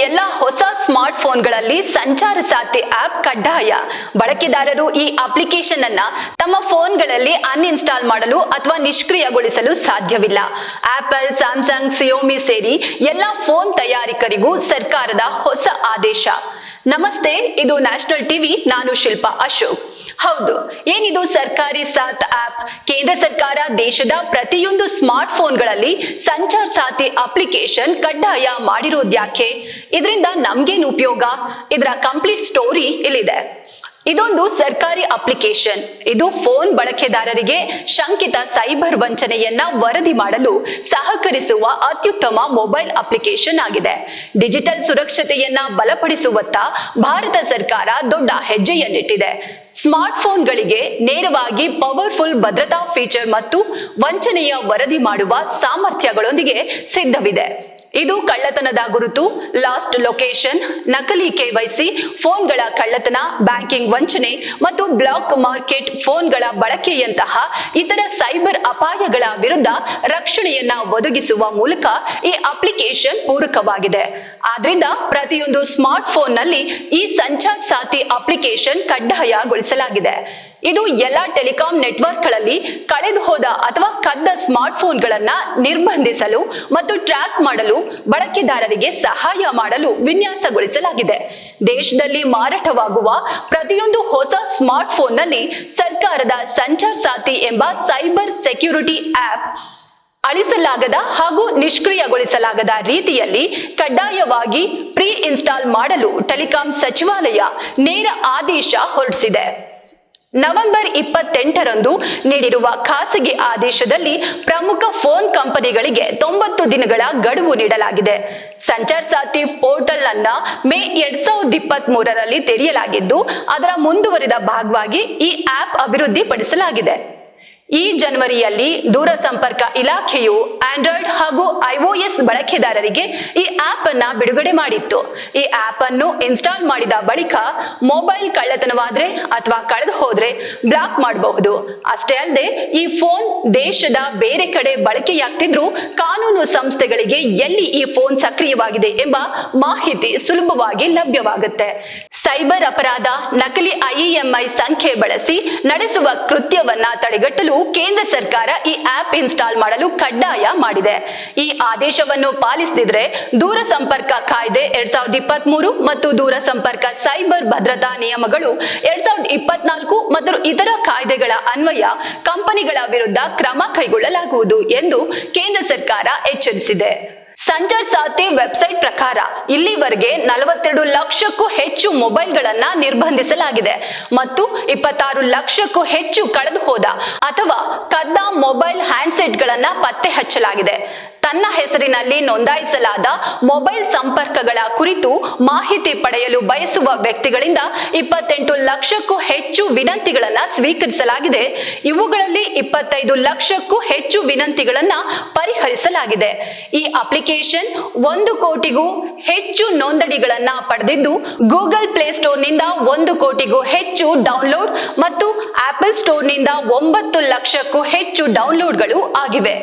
ಎಲ್ಲಾ ಹೊಸ ಸ್ಮಾರ್ಟ್ ಫೋನ್ಗಳಲ್ಲಿ ಸಂಚಾರ ಸಾಥಿ ಆಪ್ ಕಡ್ಡಾಯ. ಬಳಕೆದಾರರು ಈ ಅಪ್ಲಿಕೇಶನ್ ಅನ್ನ ತಮ್ಮ ಫೋನ್ಗಳಲ್ಲಿ ಅನ್ಇನ್ಸ್ಟಾಲ್ ಮಾಡಲು ಅಥವಾ ನಿಷ್ಕ್ರಿಯಗೊಳಿಸಲು ಸಾಧ್ಯವಿಲ್ಲ. ಆಪಲ್, ಸ್ಯಾಮ್ಸಂಗ್, ಸಿಯೋಮಿ ಸೇರಿ ಎಲ್ಲಾ ಫೋನ್ ತಯಾರಕರಿಗೂ ಸರ್ಕಾರದ ಹೊಸ ಆದೇಶ. ನಮಸ್ತೆ, ಇದು ನ್ಯಾಷನಲ್ ಟಿವಿ. ನಾನು ಶಿಲ್ಪಾ ಅಶೋಕ್. ಹೌದು, ಏನಿದು ಸರ್ಕಾರಿ ಸಾಥ್ ಆಪ್? ಕೇಂದ್ರ ಸರ್ಕಾರ ದೇಶದ ಪ್ರತಿಯೊಂದು ಸ್ಮಾರ್ಟ್ ಫೋನ್ಗಳಲ್ಲಿ ಸಂಚಾರ್ ಸಾಥಿ ಅಪ್ಲಿಕೇಶನ್ ಕಡ್ಡಾಯ ಮಾಡಿರೋದ್ಯಾಕೆ? ಇದರಿಂದ ನಮ್ಗೇನು ಉಪಯೋಗ? ಇದರ ಕಂಪ್ಲೀಟ್ ಸ್ಟೋರಿ ಇಲ್ಲಿದೆ. ಇದೊಂದು ಸರ್ಕಾರಿ ಅಪ್ಲಿಕೇಶನ್. ಇದು ಫೋನ್ ಬಳಕೆದಾರರಿಗೆ ಶಂಕಿತ ಸೈಬರ್ ವಂಚನೆಯನ್ನ ವರದಿ ಮಾಡಲು ಸಹಕರಿಸುವ ಅತ್ಯುತ್ತಮ ಮೊಬೈಲ್ ಅಪ್ಲಿಕೇಶನ್ ಆಗಿದೆ. ಡಿಜಿಟಲ್ ಸುರಕ್ಷತೆಯನ್ನ ಬಲಪಡಿಸುವತ್ತ ಭಾರತ ಸರ್ಕಾರ ದೊಡ್ಡ ಹೆಜ್ಜೆಯನ್ನಿಟ್ಟಿದೆ. ಸ್ಮಾರ್ಟ್ ಫೋನ್ಗಳಿಗೆ ನೇರವಾಗಿ ಪವರ್ಫುಲ್ ಭದ್ರತಾ ಫೀಚರ್ ಮತ್ತು ವಂಚನೆಯ ವರದಿ ಮಾಡುವ ಸಾಮರ್ಥ್ಯಗಳೊಂದಿಗೆ ಸಿದ್ಧವಿದೆ. ಇದು ಕಳ್ಳತನದ ಗುರುತು, ಲಾಸ್ಟ್ ಲೊಕೇಶನ್, ನಕಲಿ KYC, ಫೋನ್ಗಳ ಕಳ್ಳತನ, ಬ್ಯಾಂಕಿಂಗ್ ವಂಚನೆ ಮತ್ತು ಬ್ಲಾಕ್ ಮಾರ್ಕೆಟ್ ಫೋನ್ಗಳ ಬಳಕೆಯಂತಹ ಇತರ ಸೈಬರ್ ಅಪಾಯಗಳ ವಿರುದ್ಧ ರಕ್ಷಣೆಯನ್ನ ಒದಗಿಸುವ ಮೂಲಕ ಈ ಅಪ್ಲಿಕೇಶನ್ ಪೂರಕವಾಗಿದೆ. ಆದ್ರಿಂದ ಪ್ರತಿಯೊಂದು ಸ್ಮಾರ್ಟ್ ಫೋನ್ನಲ್ಲಿ ಈ ಸಂಚಾರ್ ಸಾಥಿ ಅಪ್ಲಿಕೇಶನ್ ಕಡ್ಡಾಯಗೊಳಿಸಲಾಗಿದೆ. ಇದು ಎಲ್ಲ ಟೆಲಿಕಾಂ ನೆಟ್ವರ್ಕ್ಗಳಲ್ಲಿ ಕಳೆದು ಹೋದ ಅಥವಾ ಕದ್ದ ಸ್ಮಾರ್ಟ್ ಫೋನ್ಗಳನ್ನ ನಿರ್ಬಂಧಿಸಲು ಮತ್ತು ಟ್ರ್ಯಾಕ್ ಮಾಡಲು ಬಳಕೆದಾರರಿಗೆ ಸಹಾಯ ಮಾಡಲು ವಿನ್ಯಾಸಗೊಳಿಸಲಾಗಿದೆ. ದೇಶದಲ್ಲಿ ಮಾರಾಟವಾಗುವ ಪ್ರತಿಯೊಂದು ಹೊಸ ಸ್ಮಾರ್ಟ್ ಫೋನ್ನಲ್ಲಿ ಸರ್ಕಾರದ ಸಂಚಾರ್ ಸಾಥಿ ಎಂಬ ಸೈಬರ್ ಸೆಕ್ಯೂರಿಟಿ ಆಪ್ ಅಳಿಸಲಾಗದ ಹಾಗೂ ನಿಷ್ಕ್ರಿಯಗೊಳಿಸಲಾಗದ ರೀತಿಯಲ್ಲಿ ಕಡ್ಡಾಯವಾಗಿ ಪ್ರೀ ಇನ್ಸ್ಟಾಲ್ ಮಾಡಲು ಟೆಲಿಕಾಂ ಸಚಿವಾಲಯ ನೇರ ಆದೇಶ ಹೊರಡಿಸಿದೆ. ನವೆಂಬರ್ 28ರಂದು ನೀಡಿರುವ ಖಾಸಗಿ ಆದೇಶದಲ್ಲಿ ಪ್ರಮುಖ ಫೋನ್ ಕಂಪನಿಗಳಿಗೆ 90 ದಿನಗಳ ಗಡುವು ನೀಡಲಾಗಿದೆ. ಸಂಚಾರ್ ಸಾಥಿ ಪೋರ್ಟಲ್ ಅನ್ನ ಮೇ 2023ರಲ್ಲಿ ತೆರೆಯಲಾಗಿದ್ದು, ಅದರ ಮುಂದುವರಿದ ಭಾಗವಾಗಿ ಈ ಆಪ್ ಅಭಿವೃದ್ಧಿಪಡಿಸಲಾಗಿದೆ. ಈ ಜನವರಿಯಲ್ಲಿ ದೂರಸಂಪರ್ಕ ಇಲಾಖೆಯು ಆಂಡ್ರಾಯ್ಡ್ ಹಾಗೂ iOS ಬಳಕೆದಾರರಿಗೆ ಈ ಆಪ್ ಅನ್ನ ಬಿಡುಗಡೆ ಮಾಡಿತ್ತು. ಈ ಆಪ್ ಅನ್ನು ಇನ್ಸ್ಟಾಲ್ ಮಾಡಿದ ಬಳಿಕ ಮೊಬೈಲ್ ಕಳ್ಳತನವಾದ್ರೆ ಅಥವಾ ಕಳೆದು ಹೋದ್ರೆ ಬ್ಲಾಕ್ ಮಾಡಬಹುದು. ಅಷ್ಟೇ ಅಲ್ಲದೆ ಈ ಫೋನ್ ದೇಶದ ಬೇರೆ ಕಡೆ ಬಳಕೆಯಾಗ್ತಿದ್ರು ಕಾನೂನು ಸಂಸ್ಥೆಗಳಿಗೆ ಎಲ್ಲಿ ಈ ಫೋನ್ ಸಕ್ರಿಯವಾಗಿದೆ ಎಂಬ ಮಾಹಿತಿ ಸುಲಭವಾಗಿ ಲಭ್ಯವಾಗುತ್ತೆ. ಸೈಬರ್ ಅಪರಾಧ, ನಕಲಿ IMEI ಸಂಖ್ಯೆ ಬಳಸಿ ನಡೆಸುವ ಕೃತ್ಯವನ್ನ ತಡೆಗಟ್ಟಲು ಕೇಂದ್ರ ಸರ್ಕಾರ ಈ ಆಪ್ ಇನ್ಸ್ಟಾಲ್ ಮಾಡಲು ಕಡ್ಡಾಯ ಮಾಡಿದೆ. ಈ ಆದೇಶವನ್ನು ಪಾಲಿಸದಿದ್ರೆ ದೂರಸಂಪರ್ಕ ಕಾಯ್ದೆ 2023 ಮತ್ತು ದೂರಸಂಪರ್ಕ ಸೈಬರ್ ಭದ್ರತಾ ನಿಯಮಗಳು 2024 ಮತ್ತು ಇತರ ಕಾಯ್ದೆಗಳ ಅನ್ವಯ ಕಂಪನಿಗಳ ವಿರುದ್ಧ ಕ್ರಮ ಕೈಗೊಳ್ಳಲಾಗುವುದು ಎಂದು ಕೇಂದ್ರ ಸರ್ಕಾರ ಎಚ್ಚರಿಸಿದೆ. ಸಂಚಾರ್ ಸಾಥಿ ವೆಬ್ಸೈಟ್ ಪ್ರಕಾರ ಇಲ್ಲಿವರೆಗೆ 42 ಲಕ್ಷಕ್ಕೂ ಹೆಚ್ಚು ಮೊಬೈಲ್ಗಳನ್ನ ನಿರ್ಬಂಧಿಸಲಾಗಿದೆ ಮತ್ತು 26 ಲಕ್ಷಕ್ಕೂ ಹೆಚ್ಚು ಕಳೆದು ಹೋದ ಅಥವಾ ಕದ್ದ ಮೊಬೈಲ್ ಹ್ಯಾಂಡ್ಸೆಟ್ಗಳನ್ನ ಪತ್ತೆ ಹಚ್ಚಲಾಗಿದೆ. ತನ್ನ ಹೆಸರಿನಲ್ಲಿ ನೋಂದಾಯಿಸಲಾದ ಮೊಬೈಲ್ ಸಂಪರ್ಕಗಳ ಕುರಿತು ಮಾಹಿತಿ ಪಡೆಯಲು ಬಯಸುವ ವ್ಯಕ್ತಿಗಳಿಂದ 28 ಲಕ್ಷಕ್ಕೂ ಹೆಚ್ಚು ವಿನಂತಿಗಳನ್ನ ಸ್ವೀಕರಿಸಲಾಗಿದೆ. ಇವುಗಳಲ್ಲಿ 25 ಲಕ್ಷಕ್ಕೂ ಹೆಚ್ಚು ವಿನಂತಿಗಳನ್ನ ಪರಿಹರಿಸಲಾಗಿದೆ. ಈ ಅಪ್ಲಿಕೇಶನ್ 1 ಕೋಟಿಗೂ ಹೆಚ್ಚು ನೋಂದಣಿಗಳನ್ನ ಪಡೆದಿದ್ದು, ಗೂಗಲ್ ಪ್ಲೇಸ್ಟೋರ್ನಿಂದ 1 ಕೋಟಿಗೂ ಹೆಚ್ಚು ಡೌನ್ಲೋಡ್ ಮತ್ತು ಆಪಲ್ ಸ್ಟೋರ್ನಿಂದ 9 ಲಕ್ಷಕ್ಕೂ ಹೆಚ್ಚು ಡೌನ್ಲೋಡ್ಗಳು ಆಗಿವೆ.